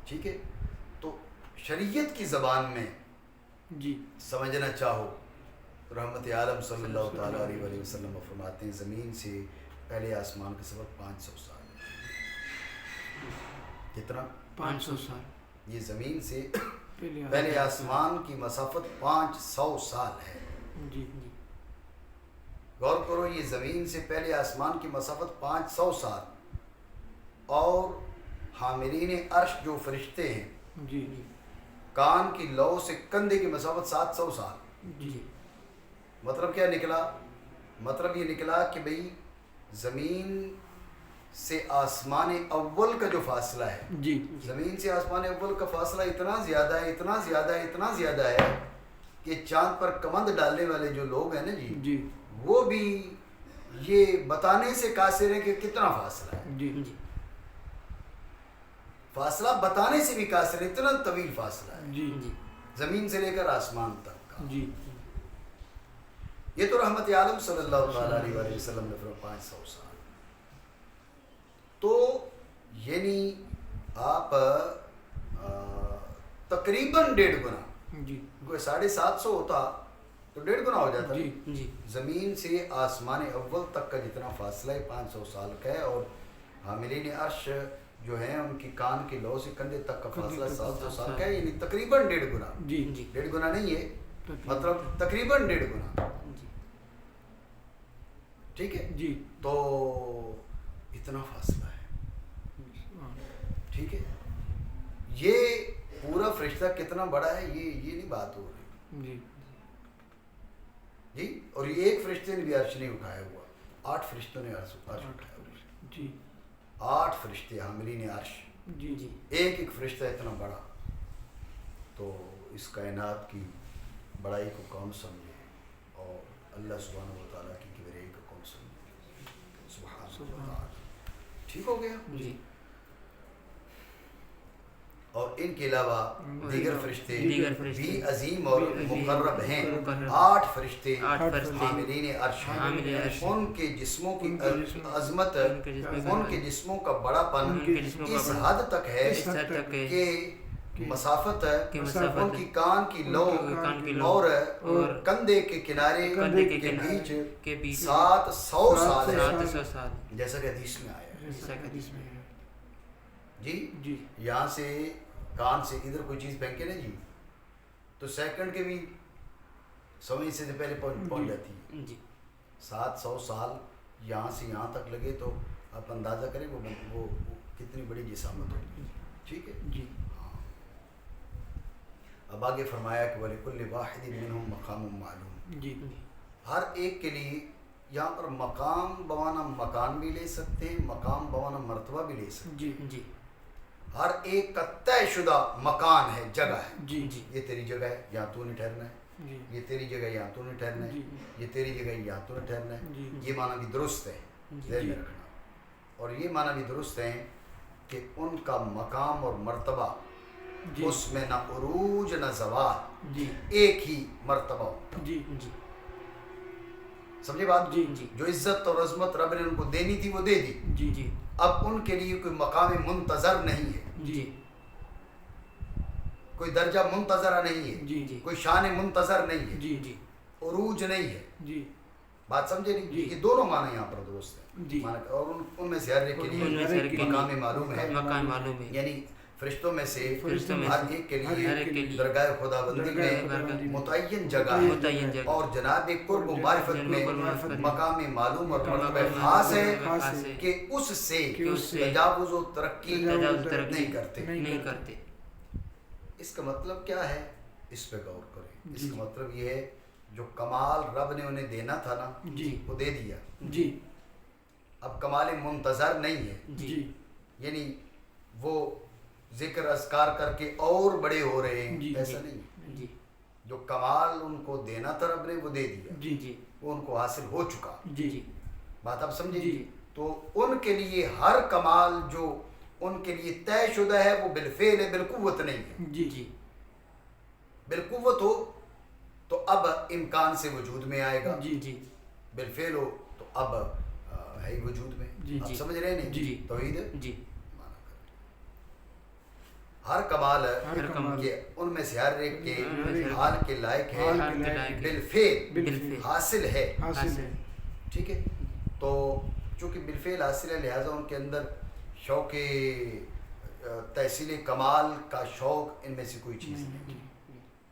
ٹھیک ہے. تو شریعت کی زبان میں جی سمجھنا چاہو تو رحمت عالم صلی اللہ تعالیٰ علیہ وآلہ وسلم فرماتے ہیں زمین سے پہلے آسمان کا سفر 500 سال ہے. کتنا؟ 500 سال. یہ زمین سے پہلے آسمان کی مسافت 500 سال ہے. جی جی غور کرو، یہ زمین سے پہلے آسمان کی مسافت 500 سال، اور حاملین عرش جو فرشتے ہیں جی جی کان کی لو سے کندھے کی مسافت 700 سال. جی مطلب کیا نکلا؟ مطلب یہ نکلا کہ بھئی زمین سے آسمان اول کا جو فاصلہ ہے، جی زمین سے آسمان اول کا فاصلہ اتنا زیادہ ہے، اتنا زیادہ ہے، اتنا زیادہ ہے کہ چاند پر کمند ڈالنے والے جو لوگ ہیں نا جی، جی وہ بھی یہ بتانے سے قاصر ہیں کہ کتنا فاصلہ ہے. جی جی فاصلہ بتانے سے بھی قاصر ہے، اتنا طویل فاصلہ ہے جی جی زمین سے لے کر آسمان تک کا. جی یہ تو رحمت عالم صلی اللہ تعالیٰ علیہ وآلہ وسلم نے فرمایا 500 سال. تو یعنی آپ تقریباً 1.5 گنا، جی 750 ہوتا تو 1.5 گنا ہو جاتا. جی جی زمین سے آسمان اول تک کا جتنا فاصلہ ہے 500 سال کا ہے، اور حاملین عرش جو ہیں ان کی کان کے لو سے کندھے تک کا فاصلہ 700 سال کا ہے، یعنی تقریباً 1.5 گنا. جی جی 1.5 گنا نہیں ہے، مطلب تقریباً 1.5 گنا. جی ٹھیک ہے. جی تو اتنا فاصلہ ہے. ٹھیک ہے. یہ پورا فرشتہ کتنا بڑا ہے یہ نہیں بات ہو رہی جی جی. اور یہ ایک فرشتے نے بھی عرش نہیں اٹھایا ہوا، 8 فرشتوں نے عرش اٹھایا ہوا. جی 8 فرشتے حاملین عرش، جی جی ایک ایک فرشتہ اتنا بڑا. تو اس کائنات کی بڑائی کو کون سمجھے، اور اللہ سبحانہ و تعالیٰ کی کبریائی کو کون سمجھے. سبحان اللہ. ٹھیک ہو گیا. جی اور ان کے علاوہ دیگر فرشتے بھی عظیم اور مقرب ہیں. 8 فرشتے حاملین عرش ہیں. ان کے جسموں کی عظمت، ان کے جسموں کا بڑا پن اس حد تک ہے کہ مسافت ان کی کان کی لو اور کندھے کے کنارے کے بیچ 700 سال ہے، جیسا کہ حدیث میں آیا ہے. جی جی یہاں سے کان سے ادھر کوئی چیز پھینکے نا جی تو سیکنڈ کے بھی سمجھ سے پہلے پہنچ جاتی ہے. جی 700 سال یہاں سے یہاں تک لگے تو آپ اندازہ کریں وہ کتنی بڑی جسامت ہوگی. ٹھیک ہے. جی اب آگے فرمایا کہ وَلِكُلِّ وَاحِدٍ مِّنْهُمْ مَقَامٌ مَعْلُومٌ. جی ہر ایک کے لیے یہاں پر مقام بمانا مکان بھی لے سکتے ہیں، مقام بمانا مرتبہ بھی لے سکتے ہیں. جی جی ہر ایک کا طے شدہ مکان ہے، جگہ ہے. جی جی یہ تیری جگہ ہے، یہاں تو نے ٹھہرنا ہے. جی یہ تیری جگہ، یہاں تو نے ٹھہرنا ہے. جی یہ تیری جگہ، یہاں تو نے ٹھہرنا ہے. جی یہ معنی بھی درست ہے، ذہن میں رکھنا. اور یہ معنی بھی درست ہے کہ ان کا مقام اور مرتبہ جی اس میں نہ عروج نہ زوال، جی ایک ہی مرتبہ ہوتا. جی جی سمجھے بات؟ جی جی جو عزت اور عظمت رب نے ان کو دینی تھی وہ دے دی. جی جی اب ان کے لیے کوئی مقام منتظر نہیں ہے، جی کوئی درجہ منتظرہ نہیں ہے، جی جی کوئی شان منتظر نہیں ہے، جی جی عروج نہیں ہے. جی بات سمجھے نہیں؟ جی. یہ دونوں معنی یہاں پر درست ہیں. جی. اور ان میں سے ہر ایک کے ان میں لیے سے ہر ایک کے لیے مقام معلوم ہے. مکان معلوم ہے. یعنی فرشتوں میں سے فرشتوں میں ہر سے ایک کے ہر ایک کے لیے لیے درگاہ خداوندی میں متعین جگہ ہے، متعین جگہ اور جناب قرب و معرفت میں قرب و معرفت میں مقام معلوم اور مرتبہ مقام خاص خاص ہے ہے کہ اس سے سے تجاوز و ترقی تجاوز و ترقی نہیں کرتے. نہیں کرتے. اس کا مطلب کیا ہے؟ اس پہ غور کریں. اس جی. کا مطلب یہ ہے جو کمال رب نے انہیں دینا تھا نا جی وہ دے دیا. جی اب کمال منتظر نہیں ہے، جی یعنی وہ ذکر اذکار کر کے اور بڑے ہو رہے ہیں، جی، ایسا نہیں ہے۔ جی جو کمال ان کو دینا تھا رب نے وہ دے دیا، جی جی وہ ان کو حاصل ہو چکا۔ جی جی بات آپ سمجھیں؟ جی۔ تو ان کے لیے ہر کمال جو ان کے لیے طے شدہ ہے وہ بالفعل ہے، بالقوت نہیں ہے۔ جی جی بالقوت ہو تو اب امکان سے وجود میں آئے گا، جی جی بالفعل ہو تو اب ہے ہی وجود میں۔ جی، آپ جی، سمجھ رہے ہیں نہیں؟ جی، توحید جی ہر کمال ہر کمال کے ان میں سے ہر ایک کے ہر ایک حال کے لائق ہے، حال کے لائق ہے، بالفعل بالفعل حاصل ہے۔ حاصل ہے۔ ٹھیک ہے، تو چونکہ بالفعل حاصل ہے لہٰذا ان کے اندر شوق تحصیل کمال کا شوق ان میں سے کوئی چیز نہیں۔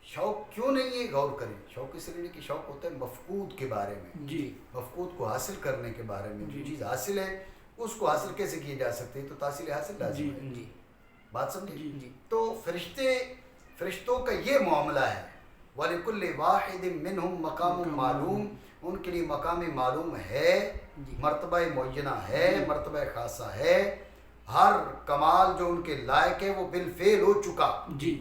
شوق کیوں نہیں ہے؟ غور کریں۔ شوق اس لیے کہ شوق ہوتا ہے مفقود کے بارے میں، جی مفقود کو حاصل کرنے کے بارے میں۔ جو جی۔ چیز حاصل ہے اس کو حاصل کیسے کیے جا سکتے ہیں؟ تو تحصیل حاصل لازم جی، ہے۔ جی بات سمجھے؟ جی جی تو فرشتوں کا یہ معاملہ ہے، وَلِكُلِّ وَاحِدٍ مِّنْهُمْ مَقَامٌ معلوم، ان کے لیے مقام معلوم ہے، جی مرتبہ معینہ ہے، مرتبہ خاصہ ہے۔ ہر کمال جو ان کے لائق ہے وہ بالفعل ہو چکا، جی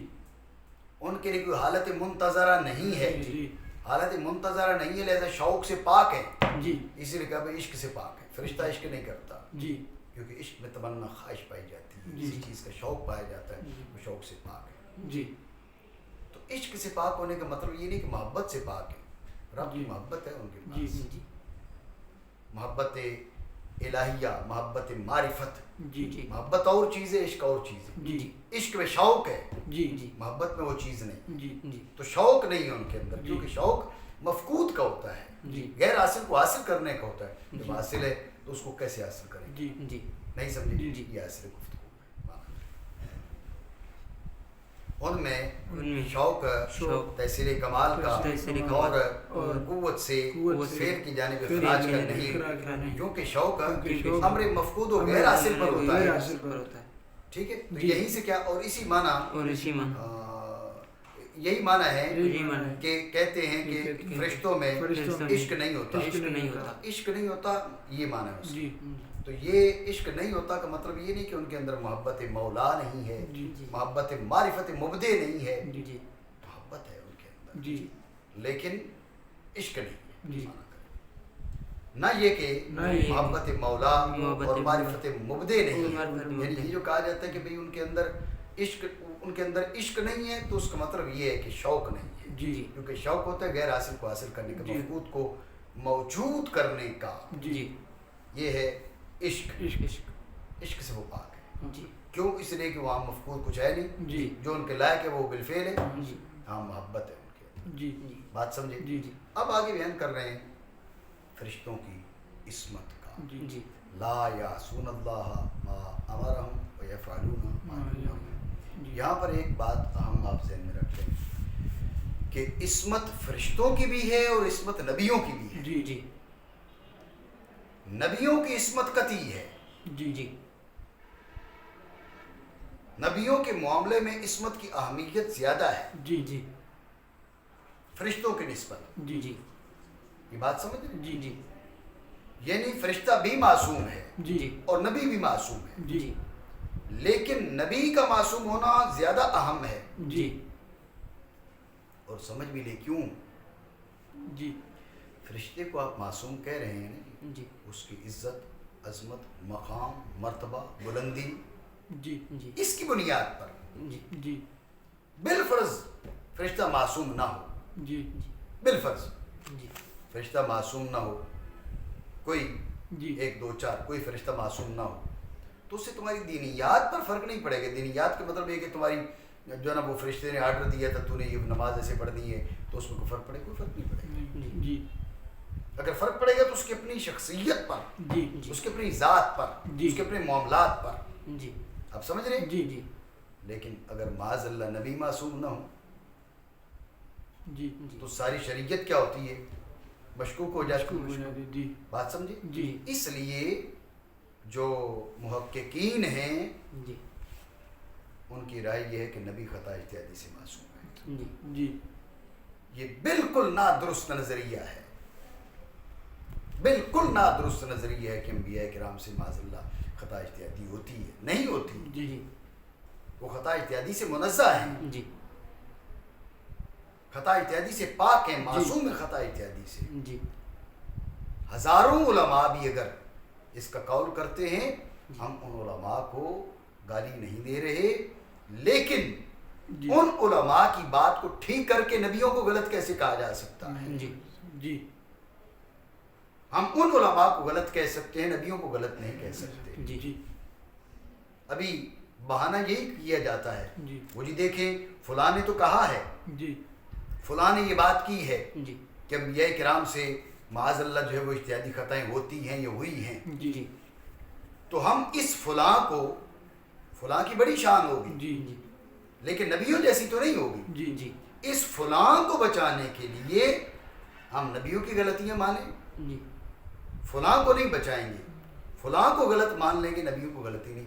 ان کے لیے کوئی حالت منتظرہ نہیں ہے۔ جی حالت منتظرہ نہیں ہے لہذا شوق سے پاک ہے، جی اسی لیے کہا بھائی عشق سے پاک ہے۔ فرشتہ عشق نہیں کرتا، جی کیونکہ عشق میں تمنا خواہش پائی جاتی ہے، جی۔ کسی چیز کا شوق پایا جاتا ہے، وہ شوق سے پاک ہے۔ جی تو عشق سے پاک ہونے کا مطلب یہ نہیں کہ محبت سے پاک ہے، رب کی جی۔ محبت ہے ان کے جی پاس، جی محبت الہیہ، محبت معرفت۔ جی جی محبت اور چیز ہے، عشق اور چیز ہے۔ جی عشق میں شوق ہے، جی جی محبت میں وہ چیز نہیں، جی جی تو شوق نہیں ہے ان کے اندر، جی۔ کیونکہ شوق مفقود کا ہوتا ہے، جی غیر حاصل کو حاصل کرنے کا ہوتا ہے۔ جب جی۔ حاصل ہے تو اس کو کیسے حاصل کریں گے؟ جی جی نہیں سمجھے؟ جی، جی۔ یہ حاصل گفتگو ہے۔ ان میں ان میں شوق شوق تحصیل کمال کا تحصیل اور اور قوت سے قوت سے فعل کی جانب فعل اخراج کی کا جانب نہیں، اخراج کا نہیں۔ کیونکہ شوق کیونکہ شوق امر مفقود و غیر حاصل پر ہوتا غیر ہے۔ حاصل پر ہوتا ہے، ٹھیک ہے، تو جی۔ یہیں سے کیا، اور اسی معنی اور اسی من یہی معنی ہے یہی معنی ہے کہ کہتے ہیں کہ کہ فرشتوں میں فرشتوں میں عشق نہیں ہوتا، عشق نہیں ہوتا۔ عشق نہیں ہوتا، یہ معنی ہے اس کا۔ جی تو یہ عشق نہیں ہوتا کا مطلب یہ نہیں کہ ان کے اندر محبت مولا نہیں ہے، جی محبت معرفت مبدع نہیں ہے، جی جی محبت ہے ان کے اندر جی لیکن عشق نہیں ہے۔ جی۔ نہ یہ کہ نہ یہ محبت مولا محبت اور معرفت مبدع نہیں معرفت ہے، مبدع۔ یعنی یہ جو کہا جاتا ہے کہ بھئی ان کے اندر عشق نہیں ہے، تو اس کا مطلب یہ ہے کہ شوق نہیں ہے، جی کیونکہ شوق ہوتا ہے غیر حاصل کو حاصل کرنے کا، جی۔ مفقود کو موجود کرنے کا، جی یہ ہے عشق۔ عشق عشق سے وہ پاک ہے، جی کیوں؟ اس لیے کہ وہاں مفقود کچھ ہے نہیں، جی جو ان کے لائق ہے وہ بالفعل ہے، جی ہاں محبت ہے ان کے اندر۔ جی جی بات سمجھے؟ جی جی اب آگے بیان کر رہے ہیں فرشتوں کی عصمت کا۔ جی جی لا یعصون اللہ ما امرہم ویفعلون ما یؤمرون۔ جی یہاں پر ایک بات اہم آپ ذہن میں رکھیں کہ عصمت فرشتوں کی بھی ہے اور عصمت نبیوں کی بھی ہے۔ جی جی نبیوں کی عصمت قطعی ہے، جی جی نبیوں کے معاملے میں عصمت کی اہمیت زیادہ ہے جی جی فرشتوں کی نسبت۔ جی جی یہ بات سمجھ رہے ہیں؟ جی جی یعنی فرشتہ بھی معصوم ہے جی اور نبی بھی معصوم ہے، جی لیکن نبی کا معصوم ہونا زیادہ اہم ہے۔ جی اور سمجھ بھی لے کیوں؟ جی فرشتے کو آپ معصوم کہہ رہے ہیں نا، جی اس کی عزت، عظمت، مقام، مرتبہ، بلندی، جی جی اس کی بنیاد پر جی جی بالفرض فرشتہ معصوم نہ ہو، جی بالفرض جی فرشتہ معصوم نہ ہو، کوئی جی 1 2 4 کوئی فرشتہ معصوم نہ ہو، تو اس سے تمہاری دینیات پر فرق نہیں پڑے گا۔ دینیات کا مطلب یہ کہ تمہاری جو ہے نا وہ فرشتے نے آرڈر دیا تھا تو نے یہ نماز ایسے پڑھنی ہے، تو اس میں کوئی فرق پڑے گا؟ کوئی فرق نہیں پڑے گا۔ جی اگر فرق پڑے گا تو اس کی اپنی شخصیت پر، جی اس کی اپنی ذات پر، جی۔ اس کے اپنے معاملات پر، جی آپ سمجھ رہے ہیں؟ جی جی لیکن اگر معاذ اللہ نبی معصوم نہ ہو جی تو ساری شریعت کیا ہوتی ہے؟ مشکوک ہو جاتی ہے۔ جی بات سمجھے؟ جی اس لیے جو محققین ہیں جی ان کی رائے یہ ہے کہ نبی خطا اجتہادی سے معصوم ہے۔ جی جی یہ بالکل نادرست نظریہ ہے، بالکل نادرست نظریہ ہے کہ انبیاء کرام سے معاذ اللہ خطا اجتہادی ہوتی ہے، نہیں ہوتی۔ جی وہ خطا اجتہادی سے منزہ ہیں، جی خطا اجتہادی سے پاک ہیں، معصوم ہیں خطا اجتہادی سے۔ جی ہزاروں علماء بھی اگر اس کا قول کرتے ہیں، ہم ان علماء کو گالی نہیں دے رہے، لیکن جی ان علماء کی بات کو ٹھیک کر کے نبیوں کو غلط کیسے کہا جا سکتا ہے؟ جی جی ہم ان علماء کو غلط کہہ سکتے ہیں، نبیوں کو غلط نہیں کہہ سکتے۔ جی جی ابھی بہانہ یہی کیا جاتا ہے، جی وہ جی دیکھیں فلاں نے تو کہا ہے، جی فلاں نے یہ بات کی ہے جی کہ انبیاء کرام سے معاذ اللہ جو ہے وہ اجتہادی خطائیں ہوتی ہیں یا ہوئی ہیں، جی جی تو ہم اس فلاں کو، فلاں کی بڑی شان ہوگی جی جی لیکن نبیوں جیسی تو نہیں ہوگی، جی جی اس فلاں کو بچانے کے لیے ہم نبیوں کی غلطیاں مانیں، جی فلاں کو نہیں بچائیں گے، فلاں کو غلط مان لیں گے، نبیوں کو غلطی نہیں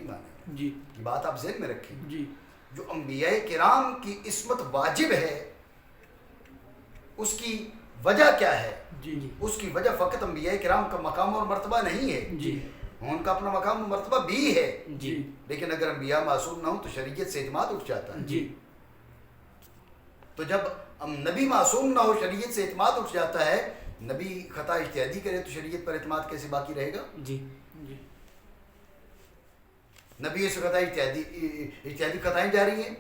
مانیں گے۔ جی یہ بات آپ ذہن میں رکھیں، جی جو انبیاء کرام کی عصمت واجب ہے اس کی وجہ کیا ہے؟ جی اس کی وجہ فقط انبیاء کرام کا مقام اور مرتبہ نہیں ہے، جی ان کا اپنا مقام اور مرتبہ بھی ہے، جی لیکن اگر انبیاء معصوم نہ ہوں تو شریعت سے اعتماد اٹھ جاتا ہے۔ جی تو جب نبی معصوم نہ ہو شریعت سے اعتماد اٹھ جاتا ہے، نبی خطا اجتہادی کرے تو شریعت پر اعتماد کیسے باقی رہے گا؟ جی جی نبی سے خطا اجتہادی خطائیں جاری ہیں،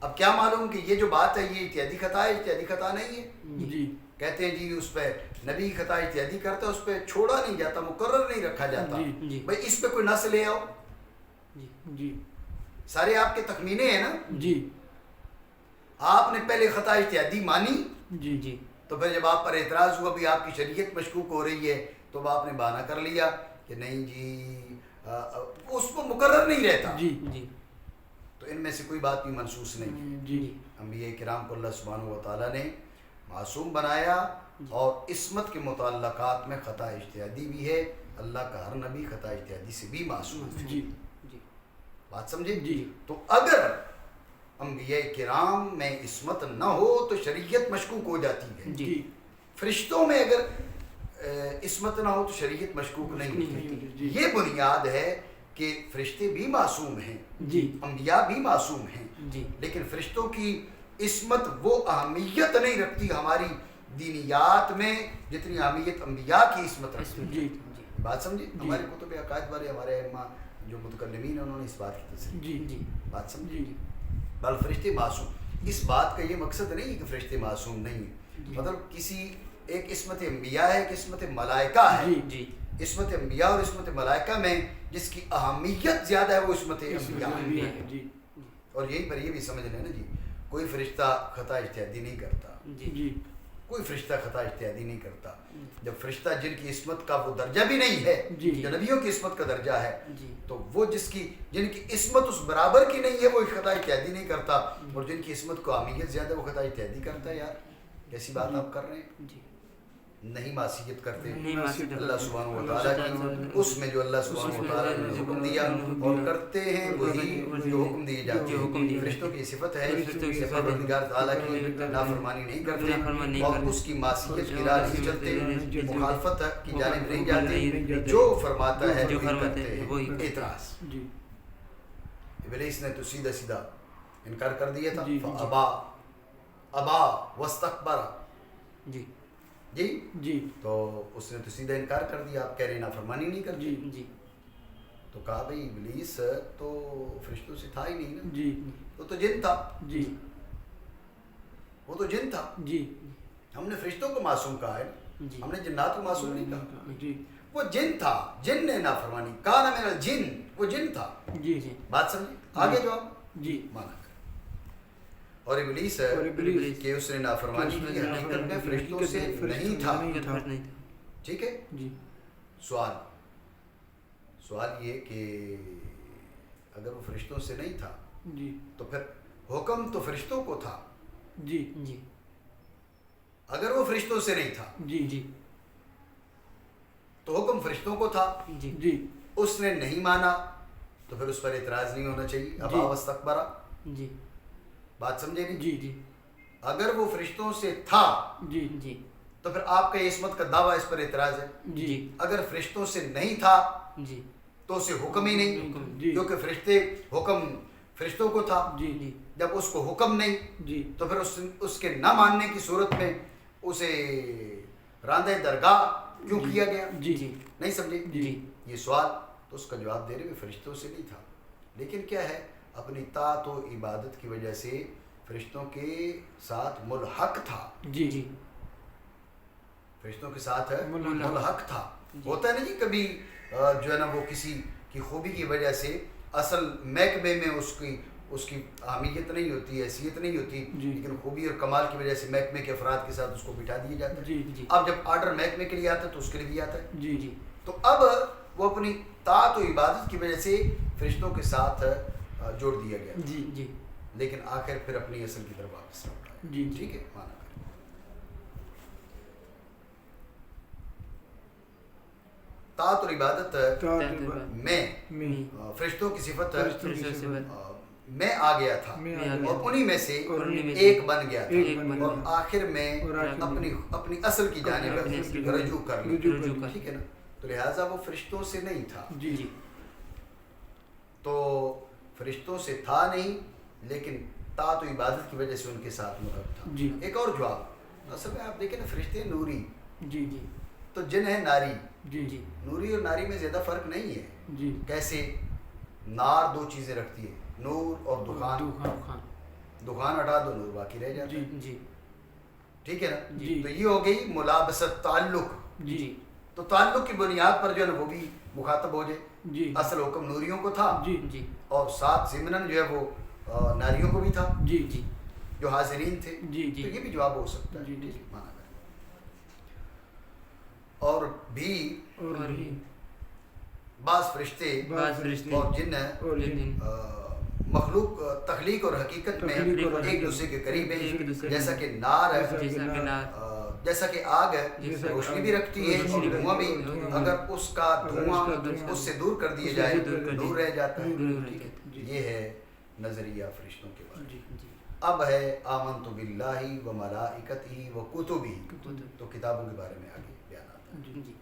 اب کیا معلوم کہ یہ جو بات ہے یہ اجتہادی خطا ہے، اجتہادی خطا نہیں ہے؟ جی کہتے ہیں جی اس پہ نبی خطا اجتہادی کرتا ہے، اس پہ چھوڑا نہیں جاتا، مقرر نہیں رکھا جاتا، جی جی بھائی اس پہ کوئی نص لے آؤ، جی جی سارے آپ کے تخمینے ہیں نا، جی آپ نے پہلے خطا اجتہادی مانی، جی جی تو پھر جب آپ پر اعتراض ہوا بھی آپ کی شریعت مشکوک ہو رہی ہے، تو اب آپ نے بہانہ کر لیا کہ نہیں جی اس کو مقرر نہیں رہتا، جی جی تو ان میں سے کوئی بات بھی منسوخ نہیں ہے۔ جی انبیاء کرام کو اللہ سبحانہ و تعالیٰ نے معصوم بنایا، اور عصمت کے متعلقات میں خطا اجتہادی بھی ہے، اللہ کا ہر نبی خطا اجتہادی سے بھی معصوم ہے، جی جی بات سمجھے؟ جی تو اگر انبیاء کرام میں عصمت نہ ہو تو شریعت مشکوک ہو جاتی ہے، جی فرشتوں میں اگر عصمت نہ ہو تو شریعت مشکوک نہیں ہوتی۔ جی یہ بنیاد ہے کہ فرشتے بھی معصوم ہیں، جی انبیاء بھی معصوم ہیں، جی لیکن فرشتوں کی عصمت وہ اہمیت نہیں رکھتی ہماری دینیات میں جتنی اہمیت انبیاء کی عصمت رکھتی ہے۔ جی جی بات سمجھے؟ ہمارے کتب عقائد والے ہمارے ائمہ جو متکلمین ہیں انہوں نے اس بات کی تصریح کی، جی جی بات سمجھے؟ جی بل فرشتے معصوم، اس بات کا یہ مقصد نہیں کہ فرشتے معصوم نہیں ہیں، مطلب کسی ایک عصمت انبیاء ہے، ایک عصمت ملائکہ ہے، جی جی عصمت انبیاء اور عصمت ملائکہ میں جس کی اہمیت زیادہ ہے وہ عصمت انبیاء ہے۔ جی اور یہیں پر یہ بھی سمجھ لیں نا جی، کوئی فرشتہ خطا اجتہادی نہیں کرتا، جی جی کوئی فرشتہ خطا اجتہادی نہیں کرتا، جب فرشتہ جن کی عصمت کا وہ درجہ بھی نہیں ہے جی جو نبیوں کی عصمت کا درجہ ہے، جی تو وہ جن کی عصمت اس برابر کی نہیں ہے وہ خطا اجتہادی نہیں کرتا، اور جن کی عصمت کو اہمیت زیادہ وہ خطا اجتہادی کرتا ہے۔ یار کیسی بات آپ کر رہے ہیں؟ جی نہیں معصیت کرتے نہیں معصیت اللہ سبحانہ و تعالیٰ کی، اس میں جو اللہ سبحانہ و تعالیٰ نے حکم دیا، اور کرتے ہیں وہی جو حکم دیے جاتے ہیں۔ فرشتوں کی صفت ہے کہ پروردگار تعالیٰ کی نافرمانی نہیں کرتے اور اس کی معصیت کی راہ نہیں چلتے، مخالفت کی جانب نہیں جاتے، جو فرماتا ہے وہی کرتے ہیں۔ اعتراض، جی ابلیس نے تو سیدھا سیدھا انکار کر دیا تھا، جی، جی۔ ابا واستکبر، جی جی جی تو اس نے تو سیدھا انکار کر دیا، آپ کہہ رہے ہیں نافرمانی نہیں کرتے، جی جی تو کہا بھئی ابلیس تو فرشتوں سے تھا ہی نہیں نا، جی وہ تو جن تھا، جی وہ تو جن تھا، جی ہم نے فرشتوں کو معصوم کہا ہے، جی ہم نے جنات کو معصوم نہیں کہا، جی وہ جن تھا، جن نے نافرمانی کان من الجن، وہ جن تھا، جی جی بات سمجھے؟ آگے جواب جی مانا کر، اور ابلیس اور ابلیس کہ اس نے نافرمانی کی حقیقت میں فرشتوں سے نہیں تھا، نہیں تھا ٹھیک ہے؟ جی سوال یہ کہ اگر وہ فرشتوں سے نہیں تھا جی تو پھر حکم تو فرشتوں کو تھا، جی جی اگر وہ فرشتوں سے نہیں تھا جی جی تو حکم فرشتوں کو تھا، جی جی اس نے نہیں مانا تو پھر اس پر اعتراض نہیں ہونا چاہیے، ابا واستکبر، جی بات سمجھے نہیں؟ جی جی اگر وہ فرشتوں سے تھا جی جی تو پھر آپ کا یہ عصمت کا دعویٰ اس پر اعتراض ہے، جی اگر فرشتوں سے نہیں تھا جی تو اسے حکم ہی نہیں، جی کیونکہ فرشتے حکم فرشتوں کو تھا، جی جی جب اس کو حکم نہیں جی تو پھر اس کے نہ ماننے کی صورت میں اسے راندہ درگاہ کیوں کیا گیا؟ جی جی نہیں سمجھے؟ جی یہ سوال تو اس کا جواب دینے میں فرشتوں سے نہیں تھا، لیکن کیا ہے، اپنی طاعت و عبادت کی وجہ سے فرشتوں کے ساتھ ملحق تھا، جی جی فرشتوں کے ساتھ ملحق ملحق تھا۔ جی۔ ہوتا ہے نا جی کبھی جو ہے نا وہ کسی کی خوبی کی وجہ سے اصل محکمے میں اس کی اہمیت نہیں ہوتی، حیثیت نہیں ہوتی، جی۔ لیکن خوبی اور کمال کی وجہ سے محکمے کے افراد کے ساتھ اس کو بٹھا دیا جاتا ہے۔ جی جی اب جب آرڈر محکمے کے لیے آتا ہے تو اس کے لیے بھی آتا ہے، جی جی تو اب وہ اپنی طاعت و عبادت کی وجہ سے فرشتوں کے ساتھ جوڑ دیا گیا، جی جی لیکن آخر پھر اپنی اصل کی طرف واپس لوٹا ہے۔ جی ٹھیک ہے، مانا کریں۔ طاعت اور عبادت میں فرشتوں کی صفت فرشتوں کی صفت میں آ گیا تھا میں آ گیا اور انہی میں سے اور انہی میں سے ایک بن گیا ایک تھا، بن اور گیا۔ آخر میں اور آخر میں اپنی اصل کی جانب اپنی اصل کی رجوع کر لی، رجوع کر ٹھیک ہے نا؟ تو لہٰذا وہ فرشتوں سے نہیں تھا، جی جی تو فرشتوں سے تھا نہیں، لیکن طاعت و عبادت کی وجہ سے ان کے ساتھ ملحق تھا۔ جی ایک اور جواب، اصل میں آپ دیکھیں نا، فرشتے نوری، جی جی تو جن ہے ناری، جی جی نوری اور ناری میں زیادہ فرق نہیں ہے۔ جی کیسے؟ نار دو چیزیں رکھتی ہے، نور اور دخان، خان دخان ہٹا دو نور باقی رہ جاتا جی ہے، جی ٹھیک ہے نا؟ جی تو یہ ہو گئی ملابست، تعلق، جی تو تعلق کی بنیاد پر جو ہے نا وہ بھی مخاطب ہو جائے۔ جی اصل حکم نوریوں کو تھا جی جی اور ساتھ ضمناً جو ہے وہ ناریوں کو بھی تھا جی جی جو حاضرین تھے، جی جی تو یہ بھی جواب ہو سکتا ہے، جی ٹھیک ہے، مانا کریں۔ اور بھی اور اور بھی بعض فرشتے بعض فرشتے اور جن اور جن مخلوق تخلیق اور حقیقت میں تخلیق اور ایک حقیقت دوسرے کے قریب ایک ہیں، دوسرے جیسا کے کہ نار ہے، جیسا کہ نار جیسا کہ آگ ہے، جیسا کہ روشنی آگ بھی رکھتی ہے اور روشنی بھی دھواں بھی، رکھتی ہے، اگر اس کا دھواں دھواں اس سے دور کر دیا اس سے جائے دور کر دور دیا رہ جاتا ہے، دور رہ ٹھیک ہے؟ جاتا ہے۔ یہ ہے نظریہ فرشتوں کے بارے میں۔ جی جی اب ہے آمنت باللہ و ملائکتہ و کتبہ، کتب تو کتابوں کے بارے میں آگے بیان آتا ہے۔ جی جی